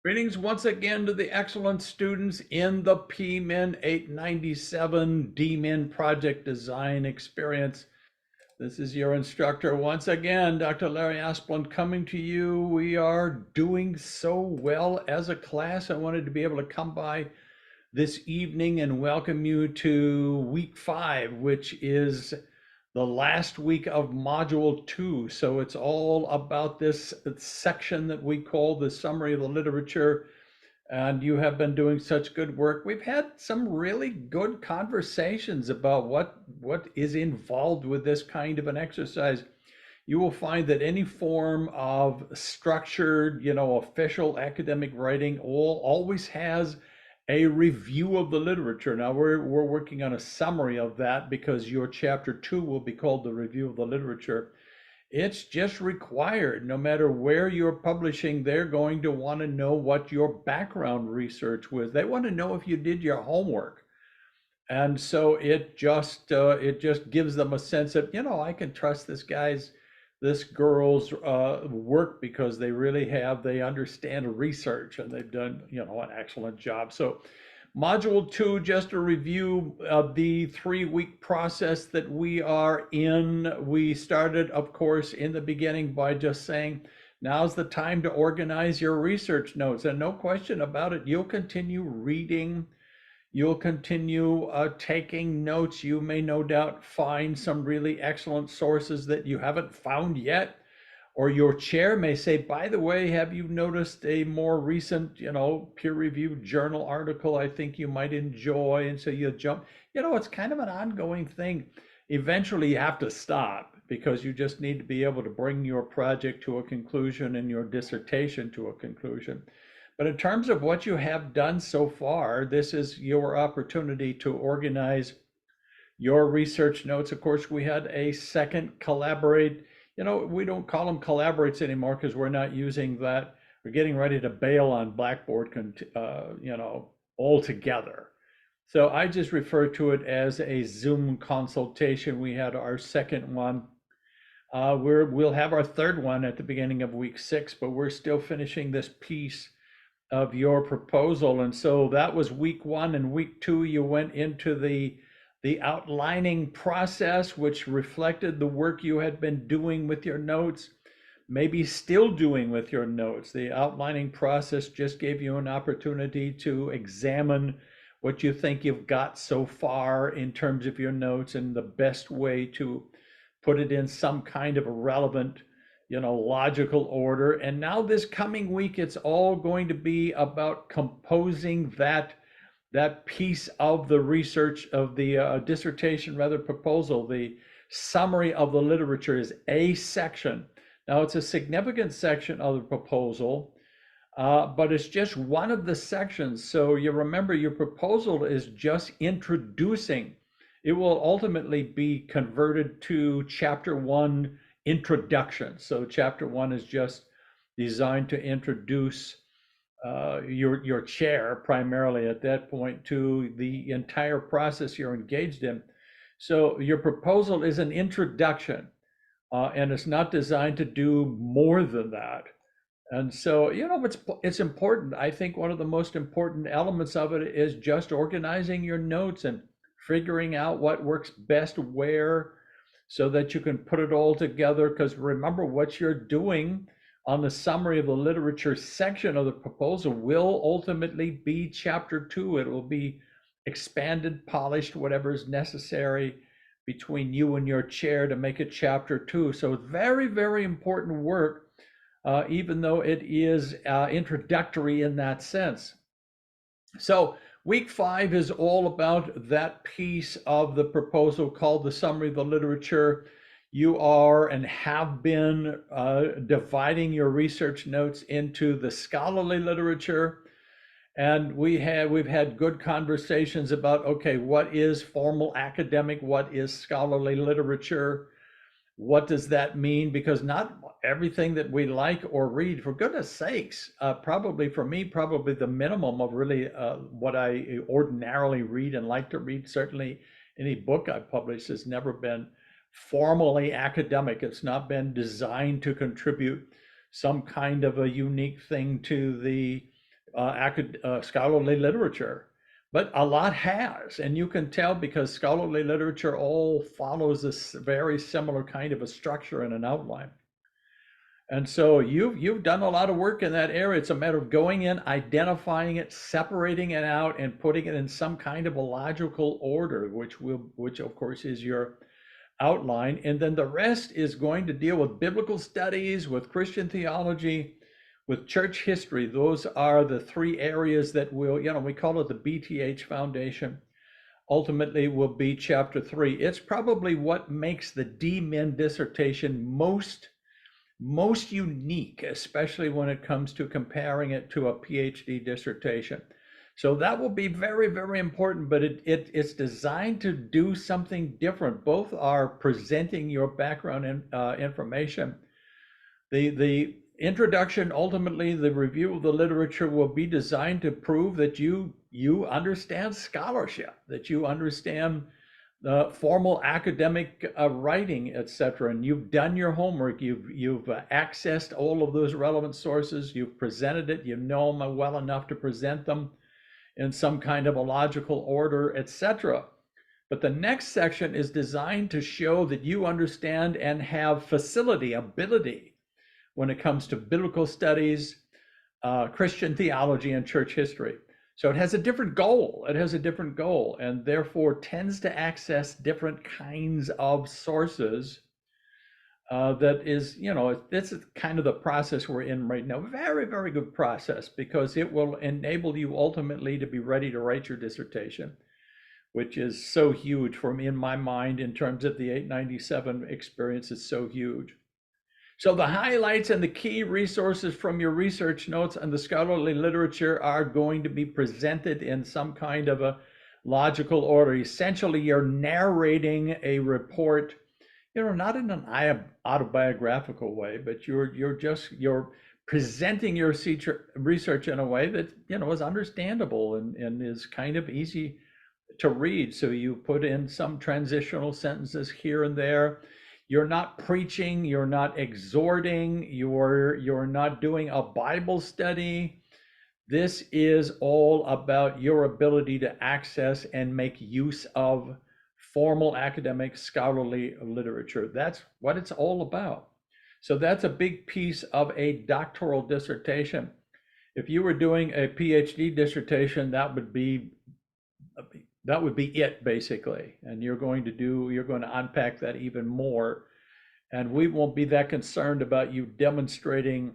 Greetings once again to the excellent students in the PMIN897 D.Min project design experience. This is your instructor once again, Dr. Larry Asplund, coming to you. We are doing so well as a class. I wanted to be able to come by this evening and welcome you to week 5, which is the last week of module 2. So it's all about this section that we call the summary of the literature. And you have been doing such good work. We've had some really good conversations about what is involved with this kind of an exercise. You will find that any form of structured, official academic writing always has a review of the literature. Now we're working on a summary of that because your chapter 2 will be called the review of the literature. It's just required. No matter where you're publishing, they're going to want to know what your background research was. They want to know if you did your homework. And so it just gives them a sense of, I can trust this girl's work because they understand research and they've done, an excellent job. So Module 2, just a review of the 3-week process that we are in. We started, of course, in the beginning by just saying, now's the time to organize your research notes. And no question about it, you'll continue reading, you'll continue taking notes. You may no doubt find some really excellent sources that you haven't found yet. Or your chair may say, by the way, have you noticed a more recent, peer-reviewed journal article I think you might enjoy? And so you jump, it's kind of an ongoing thing. Eventually you have to stop because you just need to be able to bring your project to a conclusion and your dissertation to a conclusion. But in terms of what you have done so far, this is your opportunity to organize your research notes. Of course, we had a second collaborate. We don't call them collaborates anymore because we're not using that. We're getting ready to bail on Blackboard, altogether. So I just refer to it as a Zoom consultation. We had our second one. We'll have our third one at the beginning of week 6, but we're still finishing this piece of your proposal. And so that was week 1, and week 2 you went into the outlining process, which reflected the work you had been doing with your notes, maybe still doing with your notes. The outlining process just gave you an opportunity to examine what you think you've got so far in terms of your notes and the best way to put it in some kind of a relevant, logical order. And now this coming week, it's all going to be about composing that piece of the research of the dissertation, rather proposal. The summary of the literature is a section. Now it's a significant section of the proposal, but it's just one of the sections. So you remember your proposal is just introducing. It will ultimately be converted to chapter 1 introduction. So chapter 1 is just designed to introduce your chair primarily at that point to the entire process you're engaged in. So your proposal is an introduction, and it's not designed to do more than that. And so, it's important. I think one of the most important elements of it is just organizing your notes and figuring out what works best where so that you can put it all together. Because remember, what you're doing on the summary of the literature section of the proposal will ultimately be chapter 2. It will be expanded, polished, whatever is necessary between you and your chair to make it chapter 2. So it's very, very important work, even though it is introductory in that sense. So week 5 is all about that piece of the proposal called the summary of the literature. You are and have been dividing your research notes into the scholarly literature. And we've had good conversations about, okay, what is formal academic? What is scholarly literature? What does that mean? Because not everything that we like or read, for goodness sakes, probably for me, probably the minimum of really what I ordinarily read and like to read, certainly any book I've published has never been formally academic. It's not been designed to contribute some kind of a unique thing to the scholarly literature, but a lot has, and you can tell because scholarly literature all follows this very similar kind of a structure and an outline. And so you've done a lot of work in that area. It's a matter of going in, identifying it, separating it out, and putting it in some kind of a logical order, which of course is your outline. And then the rest is going to deal with biblical studies, with Christian theology, with church history. Those are the three areas that will, we call it the BTH Foundation. Ultimately will be chapter 3. It's probably what makes the D.Min dissertation most unique, especially when it comes to comparing it to a PhD dissertation. So that will be very, very important, but it's designed to do something different. Both are presenting your background information. The introduction, ultimately, the review of the literature will be designed to prove that you understand scholarship, that you understand the formal academic writing, etc. And you've done your homework. You've accessed all of those relevant sources. You've presented it. You know them well enough to present them in some kind of a logical order, etc. But the next section is designed to show that you understand and have ability when it comes to biblical studies, Christian theology, and church history. So it has a different goal. It has a different goal, and therefore tends to access different kinds of sources. That is, this is kind of the process we're in right now. Very, very good process, because it will enable you ultimately to be ready to write your dissertation, which is so huge in my mind, in terms of the 897 experience. It's so huge. So the highlights and the key resources from your research notes and the scholarly literature are going to be presented in some kind of a logical order. Essentially, you're narrating a report, not in an autobiographical way, but you're presenting your research in a way that, is understandable and is kind of easy to read. So you put in some transitional sentences here and there. You're not preaching, you're not exhorting, you're not doing a Bible study. This is all about your ability to access and make use of formal academic scholarly literature. That's what it's all about. So that's a big piece of a doctoral dissertation. If you were doing a PhD dissertation, that would be it, basically. And you're going to unpack that even more. And we won't be that concerned about you demonstrating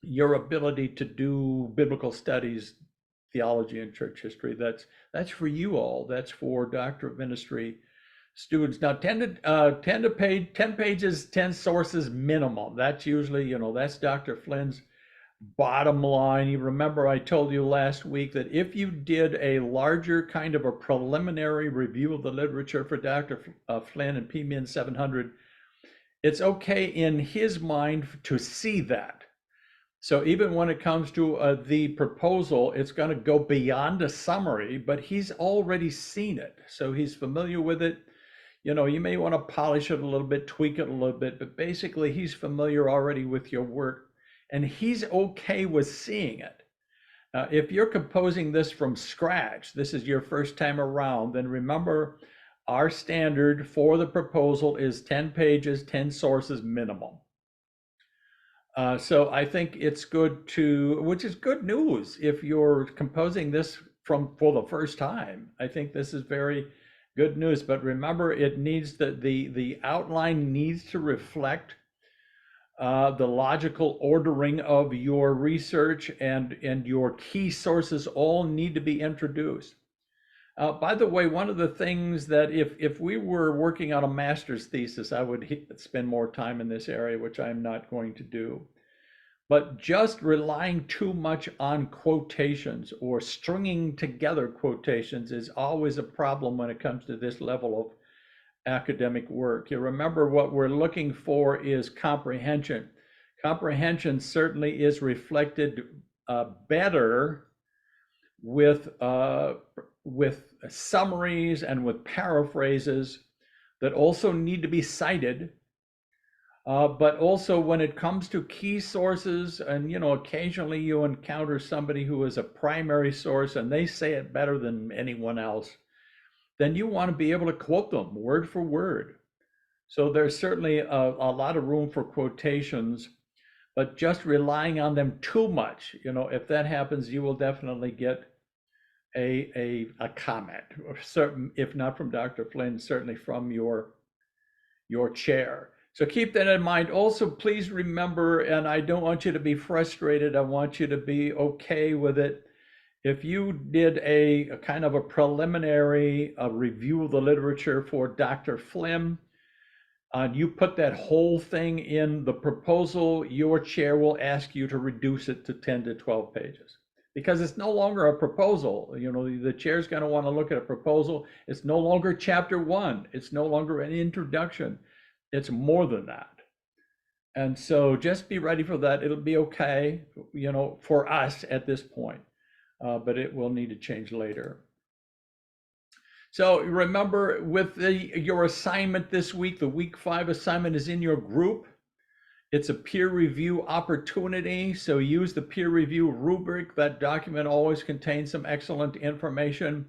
your ability to do biblical studies, theology, and church history. That's for you all. That's for Doctor of Ministry students. Now, 10 pages, 10 sources minimum. That's usually, that's Dr. Flynn's bottom line. You remember I told you last week that if you did a larger kind of a preliminary review of the literature for Dr. Flynn and PMIN 700, it's okay in his mind to see that. So even when it comes to the proposal, it's going to go beyond a summary, but he's already seen it. So he's familiar with it. You may want to polish it a little bit, tweak it a little bit, but basically he's familiar already with your work, and he's okay with seeing it. If you're composing this from scratch, this is your first time around, then remember our standard for the proposal is 10 pages, 10 sources minimum. So I think it's good which is good news if you're composing this for the first time. I think this is very good news, but remember, it needs the outline needs to reflect the logical ordering of your research, and your key sources all need to be introduced. By the way, one of the things that if we were working on a master's thesis, I would spend more time in this area, which I'm not going to do. But just relying too much on quotations or stringing together quotations is always a problem when it comes to this level of academic work. You remember, what we're looking for is comprehension. Comprehension certainly is reflected better with summaries and with paraphrases that also need to be cited. But also when it comes to key sources, and occasionally you encounter somebody who is a primary source and they say it better than anyone else, then you want to be able to quote them word for word. So there's certainly a lot of room for quotations, but just relying on them too much, if that happens, you will definitely get a comment, or certain, if not from Dr. Flynn, certainly from your chair. So keep that in mind. Also, please remember, and I don't want you to be frustrated, I want you to be okay with it. If you did a kind of a preliminary review of the literature for Dr. Flynn, and you put that whole thing in the proposal, your chair will ask you to reduce it to 10 to 12 pages. Because it's no longer a proposal. The chair's going to want to look at a proposal. It's no longer chapter 1. It's no longer an introduction. It's more than that. And so just be ready for that. It'll be okay, for us at this point, but it will need to change later. So remember, with your assignment this week, the week 5 assignment is in your group. It's a peer review opportunity, so use the peer review rubric. That document always contains some excellent information,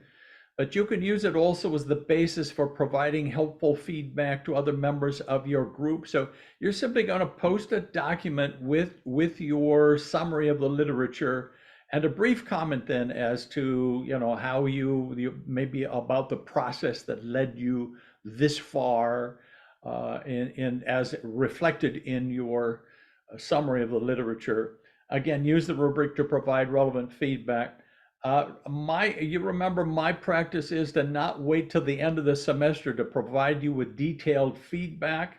but you can use it also as the basis for providing helpful feedback to other members of your group. So you're simply going to post a document with your summary of the literature and a brief comment then as to how you maybe about the process that led you this far, in as reflected in your summary of the literature. Again, use the rubric to provide relevant feedback. You remember, my practice is to not wait till the end of the semester to provide you with detailed feedback.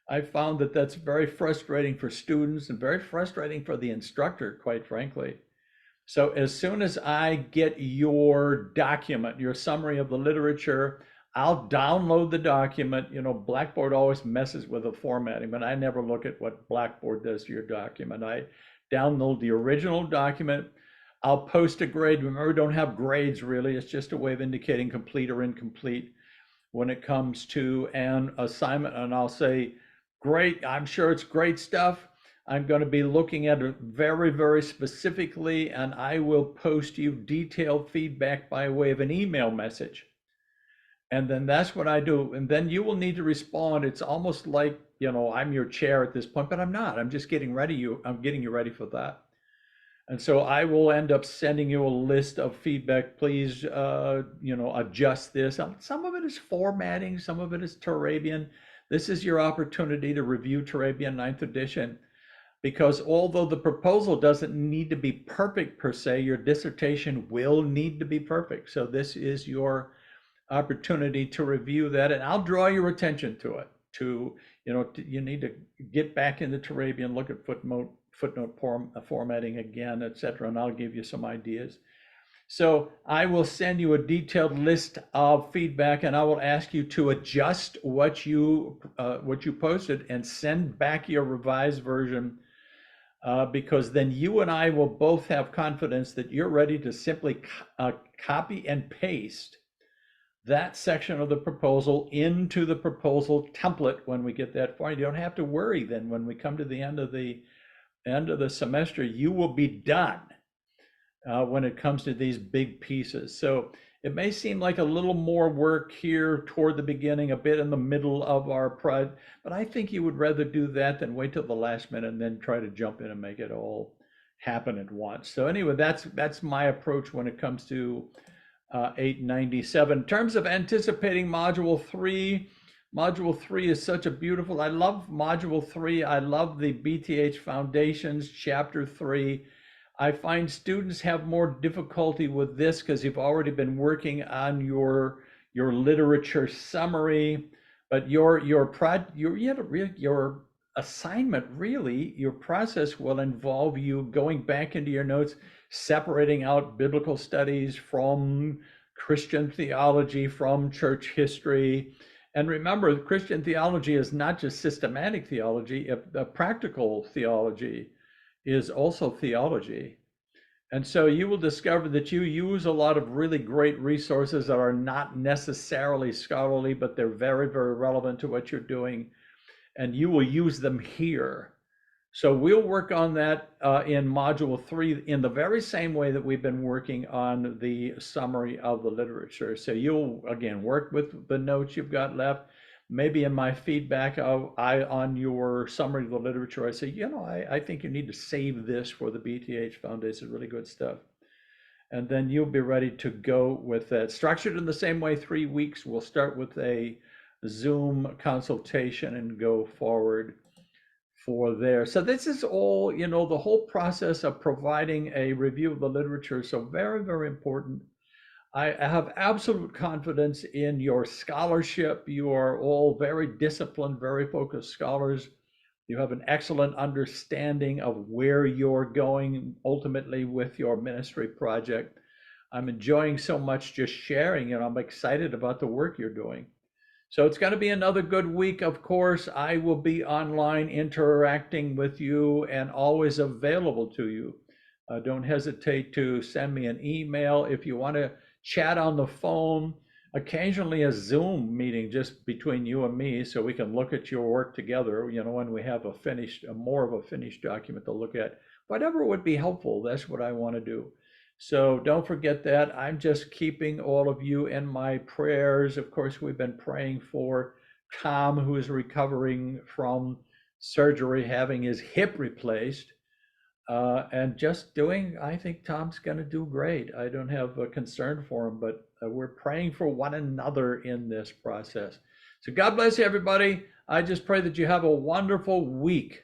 I found that that's very frustrating for students and very frustrating for the instructor, quite frankly. So as soon as I get your document, your summary of the literature, I'll download the document. Blackboard always messes with the formatting, but I never look at what Blackboard does to your document. I download the original document. I'll post a grade. Remember, we don't have grades really. It's just a way of indicating complete or incomplete when it comes to an assignment. And I'll say, great, I'm sure it's great stuff. I'm going to be looking at it very, very specifically, and I will post you detailed feedback by way of an email message. And then that's what I do. And then you will need to respond. It's almost like, I'm your chair at this point, but I'm not. I'm just getting I'm getting you ready for that. And so I will end up sending you a list of feedback. Please, adjust this. Some of it is formatting. Some of it is Turabian. This is your opportunity to review Turabian 9th edition. Because although the proposal doesn't need to be perfect per se, your dissertation will need to be perfect. So this is your opportunity to review that, and I'll draw your attention to it. You need to get back into Turabian, look at footnote formatting again, etc., and I'll give you some ideas. So I will send you a detailed list of feedback, and I will ask you to adjust what you posted and send back your revised version. Because then you and I will both have confidence that you're ready to simply copy and paste that section of the proposal into the proposal template when we get that far. You don't have to worry then when we come to the end of the semester, you will be done when it comes to these big pieces. So it may seem like a little more work here toward the beginning, a bit in the middle of our project, but I think you would rather do that than wait till the last minute and then try to jump in and make it all happen at once. So anyway, that's my approach when it comes to 897. In terms of anticipating Module 3, Module 3 is such a beautiful, I love Module 3. I love the BTH Foundations, Chapter 3. I find students have more difficulty with this because you've already been working on your literature summary, but your assignment, really, your process will involve you going back into your notes, separating out biblical studies from Christian theology, from church history. And remember, Christian theology is not just systematic theology. Practical theology is also theology. And so you will discover that you use a lot of really great resources that are not necessarily scholarly, but they're very, very relevant to what you're doing. and you will use them here. So we'll work on that in module 3 in the very same way that we've been working on the summary of the literature. So you'll, again, work with the notes you've got left. Maybe in my feedback on your summary of the literature, I say, you know, I think you need to save this for the BTH Foundation, really good stuff. And then you'll be ready to go with that. Structured in the same way, 3 weeks. We'll start with a Zoom consultation and go forward for there. So this is all, you know, the whole process of providing a review of the literature. So very, very important. I have absolute confidence in your scholarship. You are all very disciplined, very focused scholars. You have an excellent understanding of where you're going ultimately with your ministry project. I'm enjoying so much just sharing, and I'm excited about the work you're doing. So it's going to be another good week, of course. I will be online interacting with you and always available to you. Don't hesitate to send me an email if you want to chat on the phone, occasionally a Zoom meeting just between you and me so we can look at your work together, you know, when we have more of a finished document to look at. Whatever would be helpful, that's what I want to do. So don't forget that. I'm just keeping all of you in my prayers. Of course, we've been praying for Tom, who is recovering from surgery, having his hip replaced. And just doing, I think Tom's going to do great. I don't have a concern for him, but we're praying for one another in this process. So God bless you, everybody. I just pray that you have a wonderful week.